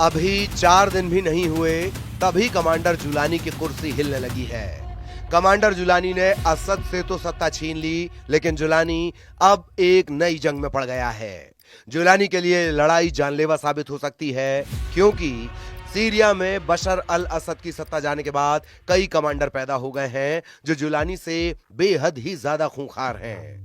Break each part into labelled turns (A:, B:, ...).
A: अभी 4 दिन भी नहीं हुए तभी कमांडर जुलानी की कुर्सी हिलने लगी है। कमांडर जुलानी ने असद से तो सत्ता छीन ली, लेकिन जुलानी अब एक नई जंग में पड़ गया है। जुलानी के लिए लड़ाई जानलेवा साबित हो सकती है, क्योंकि सीरिया में बशर अल असद की सत्ता जाने के बाद कई कमांडर पैदा हो गए हैं जो जुलानी से बेहद ही ज्यादा खूंखार हैं।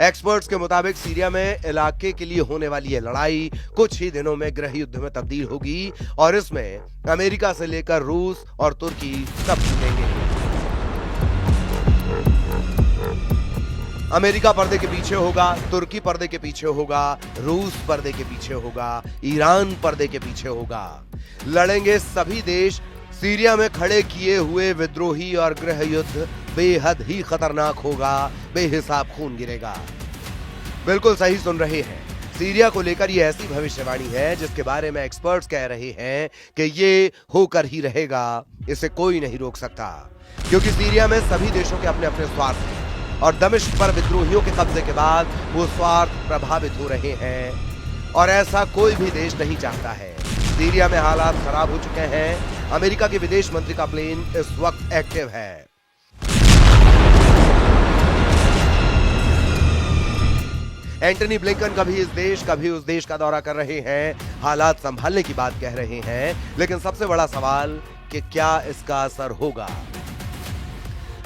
A: एक्सपर्ट्स के मुताबिक सीरिया में इलाके के लिए होने वाली यह लड़ाई कुछ ही दिनों में गृह युद्ध में तब्दील होगी और इसमें अमेरिका से लेकर रूस और तुर्की सब जुटेंगे। अमेरिका पर्दे के पीछे होगा, तुर्की पर्दे के पीछे होगा, रूस पर्दे के पीछे होगा, ईरान पर्दे के पीछे होगा। लड़ेंगे सभी देश। सीरिया में खड़े किए हुए विद्रोही और गृह युद्ध बेहद ही खतरनाक होगा, बेहिसाब खून गिरेगा। बिल्कुल सही सुन रहे हैं। सीरिया को लेकर ये ऐसी भविष्यवाणी है जिसके बारे में एक्सपर्ट्स कह रहे हैं कि ये होकर ही रहेगा, इसे कोई नहीं रोक सकता, क्योंकि सीरिया में सभी देशों के अपने अपने स्वार्थ हैं और दमिश्क पर विद्रोहियों के कब्जे के बाद वो स्वार्थ प्रभावित हो रहे हैं और ऐसा कोई भी देश नहीं चाहता है। सीरिया में हालात खराब हो चुके हैं। अमेरिका के विदेश मंत्री का प्लेन इस वक्त एक्टिव है। एंटनी ब्लिंकन कभी इस देश कभी उस देश का दौरा कर रहे हैं, हालात संभालने की बात कह रहे हैं, लेकिन सबसे बड़ा सवाल कि क्या इसका असर होगा।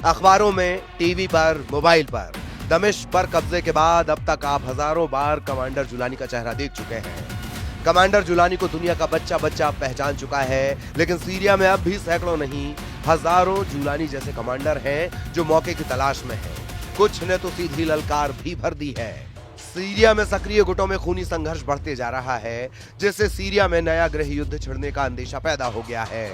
A: अखबारों में, टीवी पर, मोबाइल पर दमिश्क पर कब्जे के बाद अब तक आप हजारों बार कमांडर जुलानी का चेहरा देख चुके हैं। कमांडर जुलानी को दुनिया का बच्चा बच्चा पहचान चुका है, लेकिन सीरिया में अब भी सैकड़ों नहीं हजारों जुलानी जैसे कमांडर हैं जो मौके की तलाश में हैं। कुछ ने तो सीधी ललकार भी भर दी है। सीरिया में सक्रिय गुटों में खूनी संघर्ष बढ़ते जा रहा है, जिससे सीरिया में नया गृह युद्ध छिड़ने का अंदेशा पैदा हो गया है।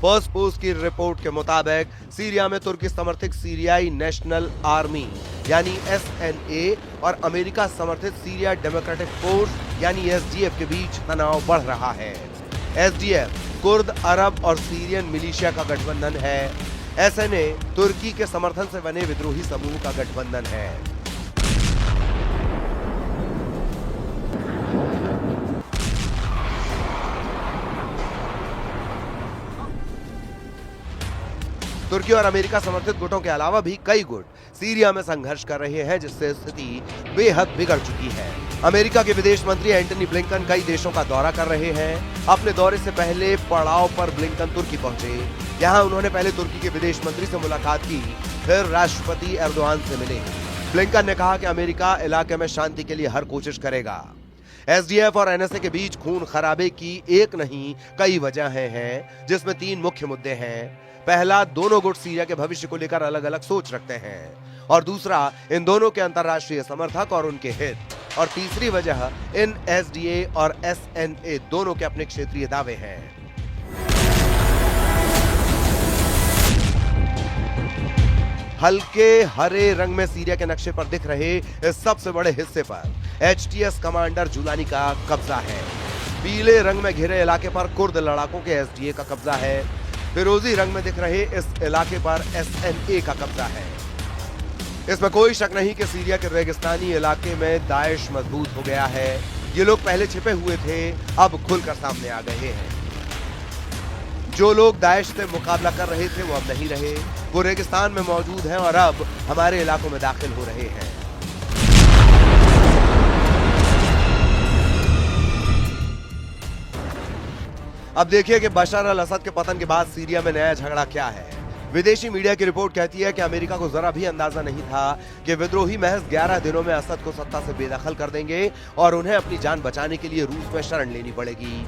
A: फर्स्ट पोस्ट की रिपोर्ट के मुताबिक सीरिया में तुर्की समर्थित सीरियाई नेशनल आर्मी यानी SNA और अमेरिका समर्थित सीरिया डेमोक्रेटिक फोर्स यानी SDF के बीच तनाव बढ़ रहा है। SDF कुर्द, अरब और सीरियन मिलिशिया का गठबंधन है। SNA तुर्की के समर्थन से बने विद्रोही समूह का गठबंधन है। तुर्की और अमेरिका समर्थित गुटों के अलावा भी कई गुट सीरिया में संघर्ष कर रहे हैं, जिससे स्थिति बेहद बिगड़ चुकी है। अमेरिका के विदेश मंत्री एंटनी ब्लिंकन कई देशों का दौरा कर रहे हैं। अपने दौरे से पहले पड़ाव पर ब्लिंकन तुर्की पहुंचे। यहां उन्होंने पहले तुर्की के विदेश मंत्री से मुलाकात की, फिर राष्ट्रपति एर्दोआन से मिले। ब्लिंकन ने कहा कि अमेरिका इलाके में शांति के लिए हर कोशिश करेगा। SDF और NSA के बीच खून खराबे की एक नहीं कई वजहें हैं, जिसमें 3 मुख्य मुद्दे हैं। पहला, दोनों गुट सीरिया के भविष्य को लेकर अलग अलग सोच रखते हैं, और दूसरा, इन दोनों के अंतर्राष्ट्रीय समर्थक और उनके हित, और तीसरी वजह, इन SDA और SNA दोनों के अपने क्षेत्रीय दावे हैं। हल्के हरे रंग में सीरिया के नक्शे पर दिख रहे इस सबसे बड़े हिस्से पर HTS कमांडर जुलानी का कब्जा है। पीले रंग में घिरे इलाके पर कुर्द लड़ाकों के SDA का कब्जा है। फिरोजी रंग में दिख रहे इस इलाके पर SNA का कब्जा है। इसमें कोई शक नहीं कि सीरिया के रेगिस्तानी इलाके में दाइश मजबूत हो गया है। ये लोग पहले छिपे हुए थे, अब खुलकर सामने आ गए हैं। जो लोग दाइश से मुकाबला कर रहे थे वो अब नहीं रहे, वो रेगिस्तान में मौजूद हैं और अब हमारे इलाकों में दाखिल हो रहे हैं। अब देखिए कि बशर अल असद के पतन के बाद सीरिया में नया झगड़ा क्या है। विदेशी मीडिया की रिपोर्ट कहती है कि अमेरिका को जरा भी अंदाजा नहीं था कि विद्रोही महज 11 दिनों में असद को सत्ता से बेदखल कर देंगे और उन्हें अपनी जान बचाने के लिए रूस में शरण लेनी पड़ेगी।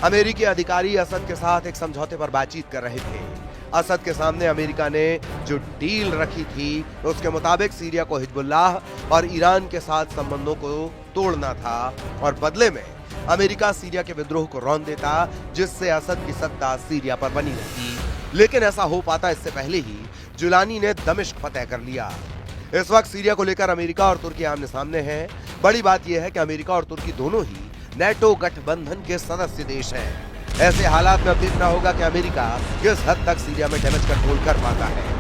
A: अमेरिकी अधिकारी असद के साथ एक समझौते पर बातचीत कर रहे थे। असद के सामने अमेरिका ने जो डील रखी थी उसके मुताबिक सीरिया को हिजबुल्लाह और ईरान के साथ संबंधों को तोड़ना था और बदले में अमेरिका सीरिया के विद्रोह को रौंद देता, जिससे असद की सत्ता सीरिया पर बनी रहती। लेकिन ऐसा हो पाता इससे पहले ही जुलानी ने दमिश्क फतह कर लिया। इस वक्त सीरिया को लेकर अमेरिका और तुर्की आमने सामने हैं। बड़ी बात यह है कि अमेरिका और तुर्की दोनों ही नेटो गठबंधन के सदस्य देश हैं। ऐसे हालात में अब देखना होगा कि अमेरिका किस हद तक सीरिया में डैमेज कंट्रोल कर पाता है।